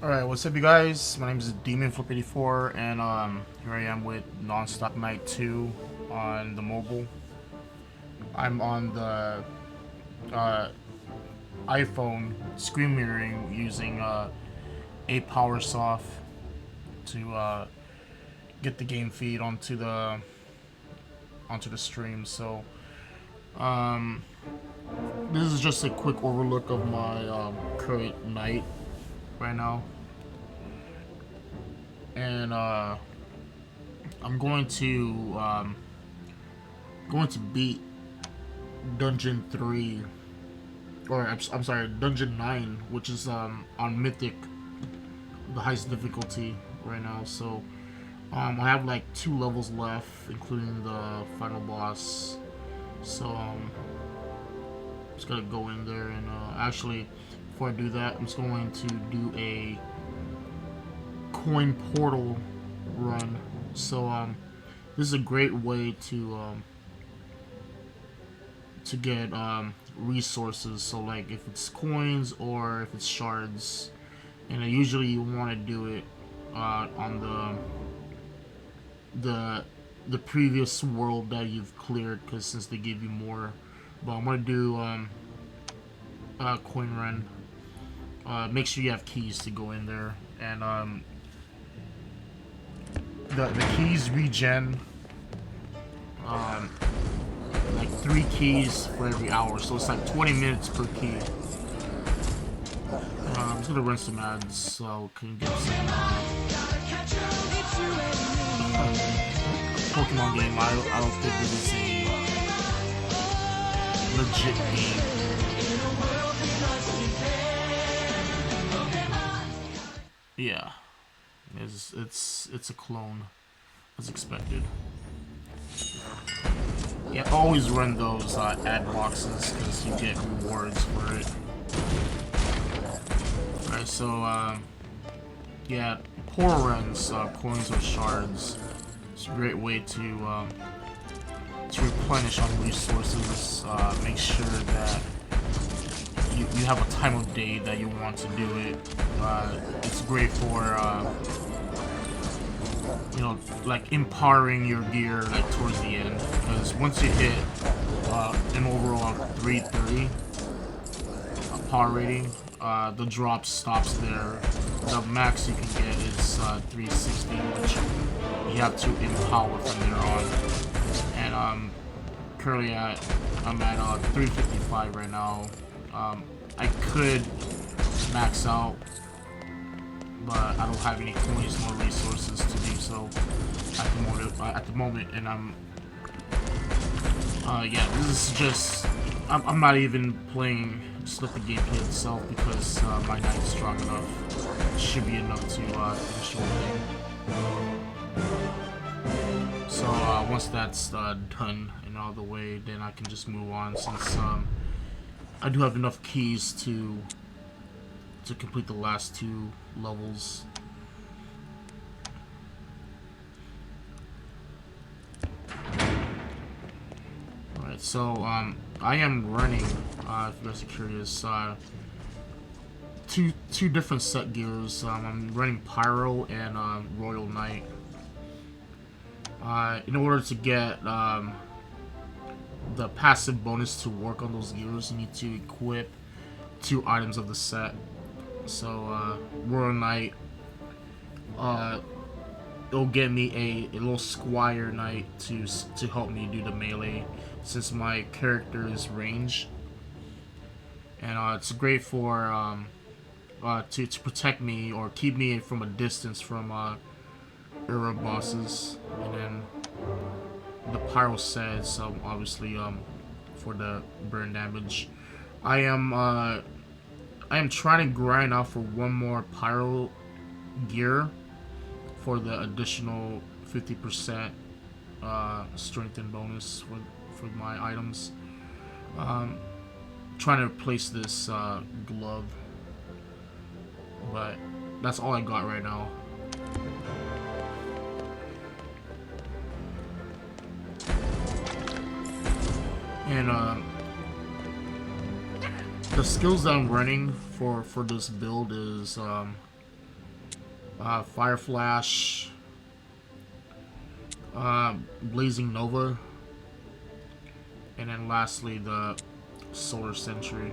Alright, what's up you guys? My name is DemonFlip84 and here I am with Nonstop Night 2 on the mobile. I'm on the uh, iPhone screen mirroring using apowersoft to get the game feed onto the stream. So this is just a quick overlook of my current night right now. And I'm going to beat Dungeon 3, or I'm sorry, Dungeon 9, which is on Mythic, the highest difficulty right now. So I have like 2 levels left, including the final boss. So just gotta go in there and actually, before I do that, I'm just going to do a coin portal run. So this is a great way to get resources. So like if it's coins or if it's shards, and usually you want to do it on the previous world that you've cleared, because since they give you more. But I'm gonna do coin run. Make sure you have keys to go in there, and the keys regen like 3 keys for every hour, so it's like 20 minutes per key. I'm just gonna run some ads so I can get some Pokemon game. I don't think this is a legit game. Yeah, it's a clone, as expected. Yeah, always run those ad boxes because you get rewards for it. Alright, so yeah, poor runs, coins or shards. It's a great way to replenish on resources. Make sure that you have a time of day that you want to do it. It's great for you know, like empowering your gear like towards the end, because once you hit an overall of 330 power rating, the drop stops there. The max you can get is 360, which you have to empower from there on. And currently I'm at 355 right now. I could max out, but I don't have any coins nor resources to do so at the moment, and yeah, this is just, I'm not even playing just let the gameplay itself, because my knight's strong enough. It should be enough to finish the whole thing. So once that's done and all the way, then I can just move on, since I do have enough keys to complete the last 2 levels. Alright, so I am running, if you guys are curious, two different set gears. I'm running Pyro and Royal Knight. In order to get the passive bonus to work on those gears, you need to equip 2 items of the set. So Royal Knight, it'll get me a little Squire Knight to help me do the melee, since my character is range, and it's great for to protect me or keep me from a distance from era bosses. And then the Pyro set, so obviously for the burn damage. I am trying to grind out for 1 more Pyro gear for the additional 50% strength and bonus for my items. Trying to replace this glove, but that's all I got right now. And the skills that I'm running for this build is Fire Flash, Blazing Nova, and then lastly the Solar Sentry.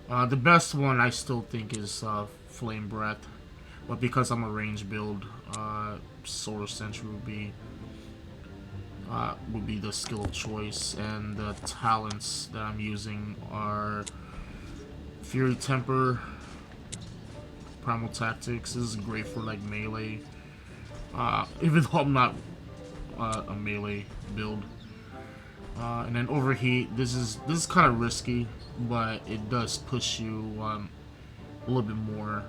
The best one I still think is Flame Breath, but because I'm a range build, Solar Sentry would be the skill of choice, and the talents that I'm using are Fury Temper, Primal Tactics. This is great for like melee, even though I'm not a melee build. And then Overheat. This is kind of risky, but it does push you a little bit more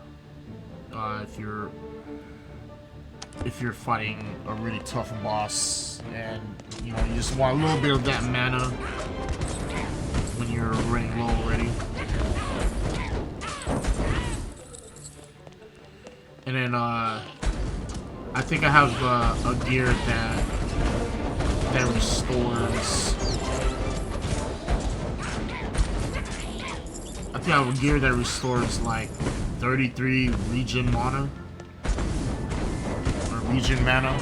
if you're fighting a really tough boss, and you know you just want a little bit of that mana when you're running low already. And then I think I have a gear that restores. I think I have a gear that restores like 33 regen mana. Regen mana.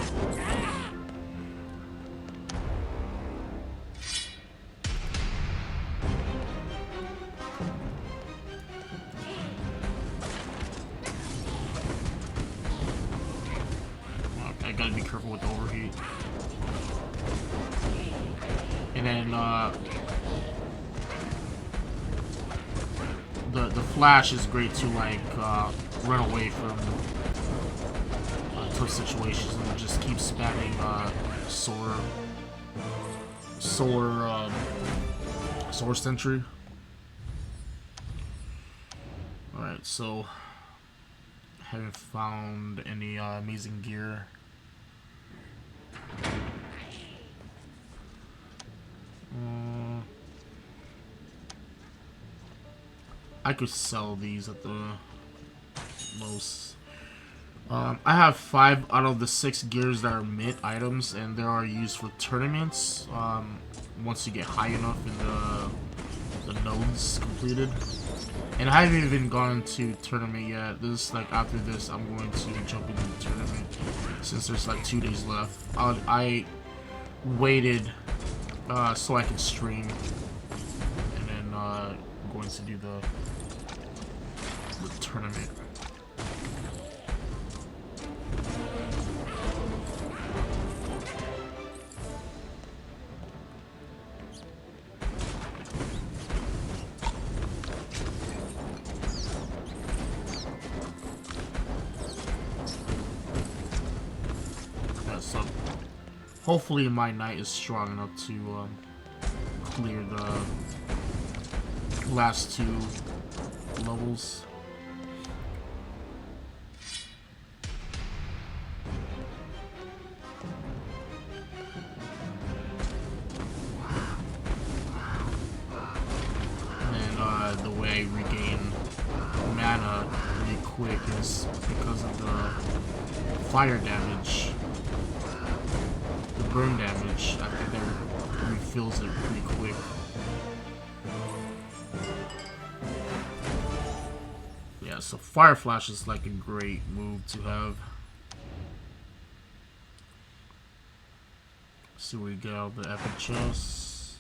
Okay, I gotta be careful with the overheat. And then the flash is great to like run away from tough situations and just keep spamming Solar Sentry. Alright, so haven't found any amazing gear. I could sell these at the most. I have 5 out of the 6 gears that are mint items, and they are used for tournaments. Once you get high enough in the nodes completed. And I haven't even gone to tournament yet. This is like after this, I'm going to jump into the tournament since there's like 2 days left. I waited so I can stream, and then I'm going to do the tournament. So hopefully my knight is strong enough to clear the last 2 levels. And the way I regain mana really quick is because of the fire damage. Burn damage, I think that refills it pretty quick. Yeah, so Fire Flash is like a great move to have. See what we get out of the epic chest.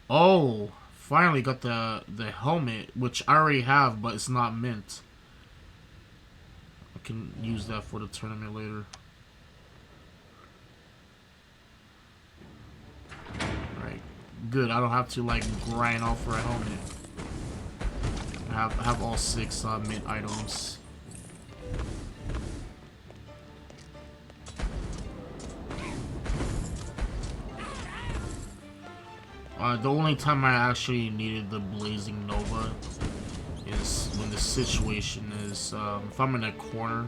Oh, finally got the helmet, which I already have, but it's not mint. I can use that for the tournament later. Good, I don't have to like grind off for a helmet. I have all 6 mint items. The only time I actually needed the Blazing Nova is when the situation is if I'm in a corner,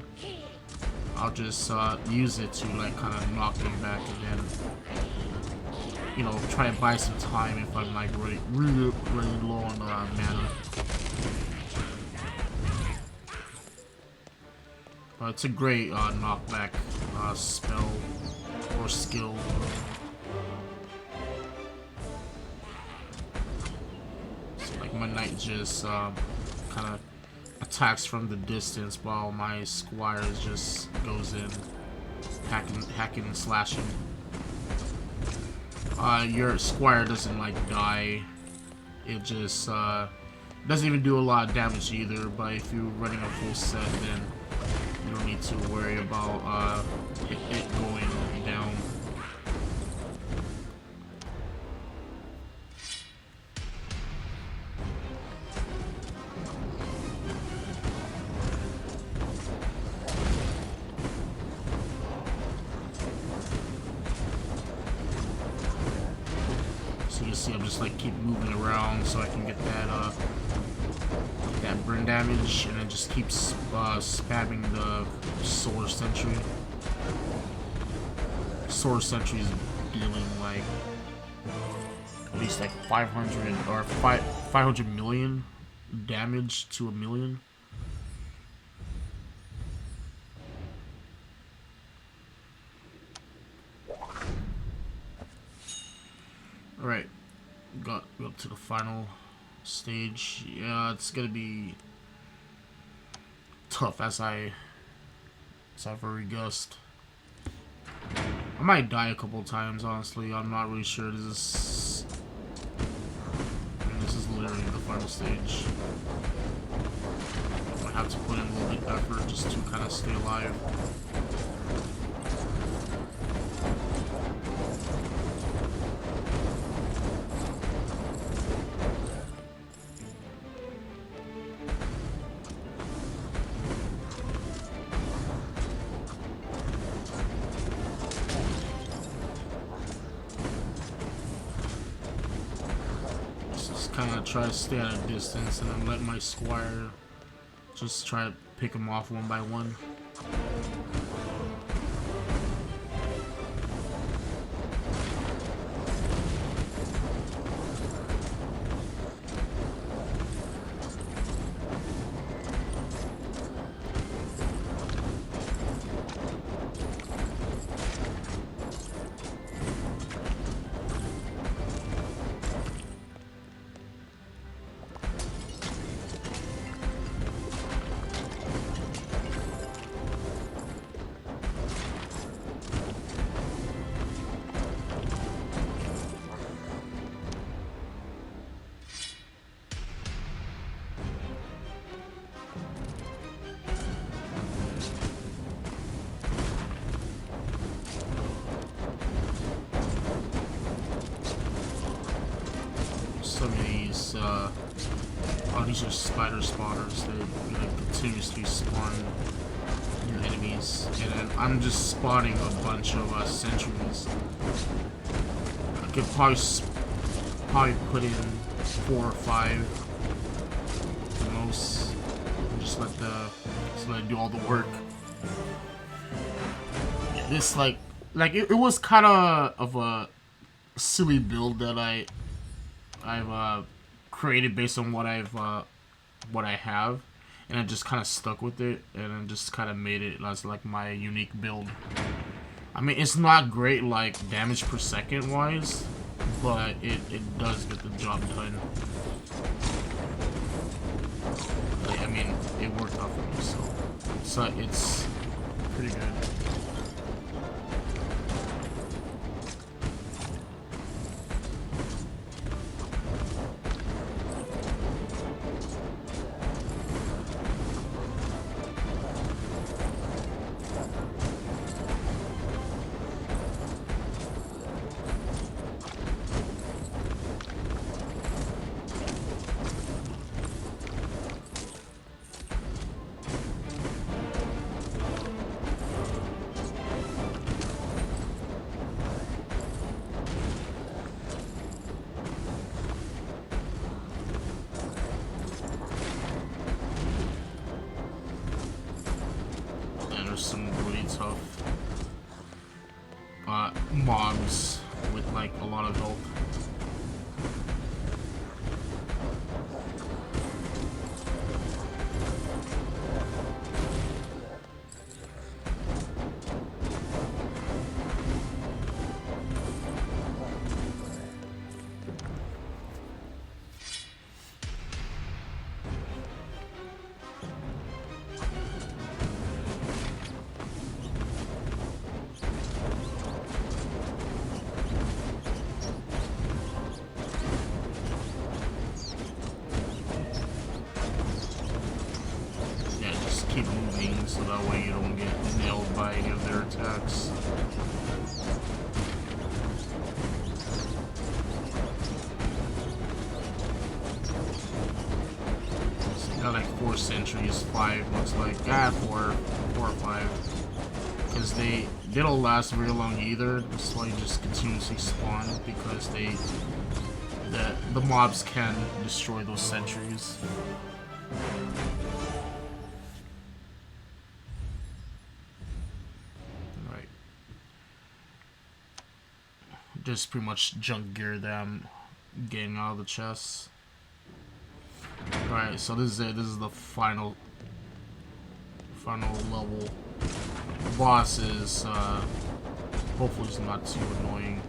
I'll just use it to like kind of knock them back, and then you know, try and buy some time if I'm like really low on mana. It's a great knockback spell or skill. So like my knight just kind of attacks from the distance while my squire just goes in hacking and slashing. Your squire doesn't like die. It just doesn't even do a lot of damage either, but if you're running a full set, then you don't need to worry about it going down. So you see I'm just like keep moving around so I can get that burn damage, and then just keep spamming the Solar Sentry. Solar Sentry is dealing like at least like 500 or 500 million damage to a million. Alright, got up to the final stage. Yeah, it's gonna be tough as I've already guessed. I might die a couple times, honestly. I'm not really sure. This is literally the final stage. I might have to put in a little bit of effort just to kind of stay alive. Kind of try to stay at a distance and then let my squire just try to pick them off one by one. Some of these, these are spider spotters. They continuously spawn new enemies, and then I'm just spotting a bunch of sentries. I could probably put in 4 or 5 the most, and just let it do all the work. Yeah, this it was kind of a silly build that I've created based on what I have, and I just kind of stuck with it, and then just kind of made it as like my unique build. I mean, it's not great like damage per second wise, but it does get the job done. Like, I mean, it worked out for me, so it's pretty good. Some really tough mobs with like a lot of health. keep moving so that way you don't get nailed by any of their attacks. So got like 4 sentries, 5 looks like. Ah, 4 or 5. Because they don't last very long either. That's why you just continuously spawn, because the mobs can destroy those sentries. Right. Just pretty much junk gear that I'm getting out of the chests. Alright, so this is it. This is the final level. The boss is hopefully it's not too annoying.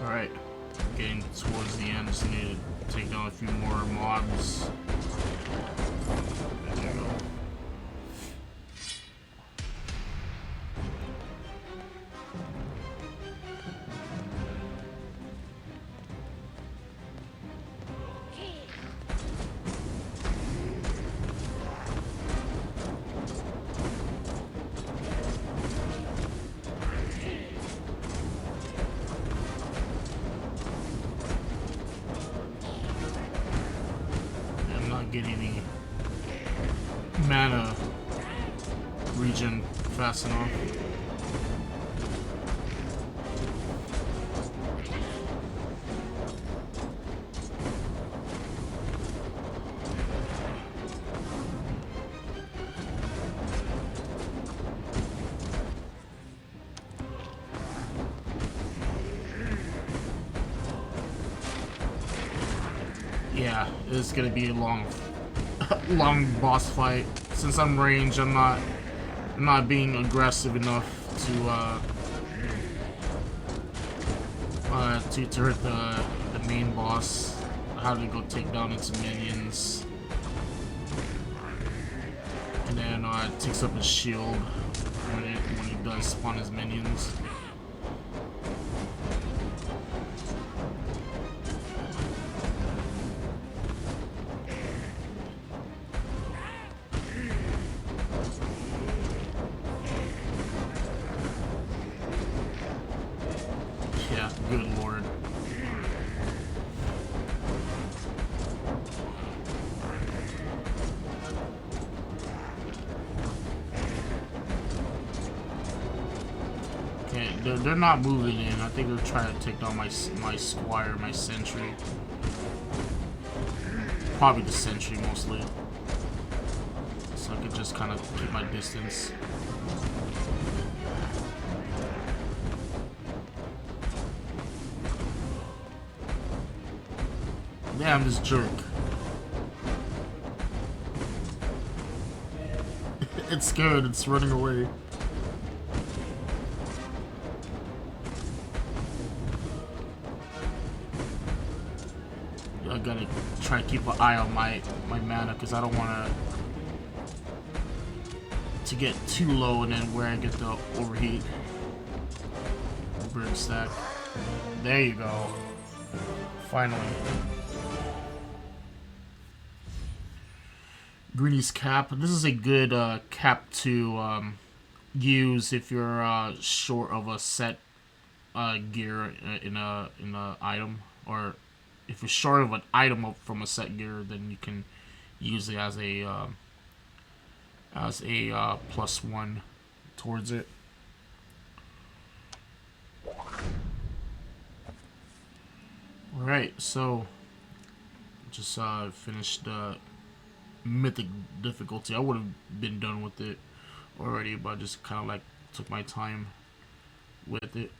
Alright, getting towards the end, just need to take down a few more mobs. There you go. Get any mana regen fast enough. Yeah, it's gonna be a long boss fight. Since I'm ranged, I'm not being aggressive enough to hurt the main boss. How to go take down its minions, and then it takes up his shield when he does spawn his minions. Yeah, good lord. Okay, they're not moving in. I think they're trying to take down my squire, my sentry. Probably the sentry mostly. So I could just kind of keep my distance. Damn, this jerk. It's scared, it's running away. I gotta try to keep an eye on my mana, because I don't want to get too low and then where I get the overheat. Burn stack. There you go. Finally. Greeny's cap. This is a good cap to use if you're short of a set gear in a item, or if you're short of an item from a set gear, then you can use it as a as a +1 towards it. Alright, so just finished the Mythic difficulty. I would have been done with it already, but I just kind of like took my time with it.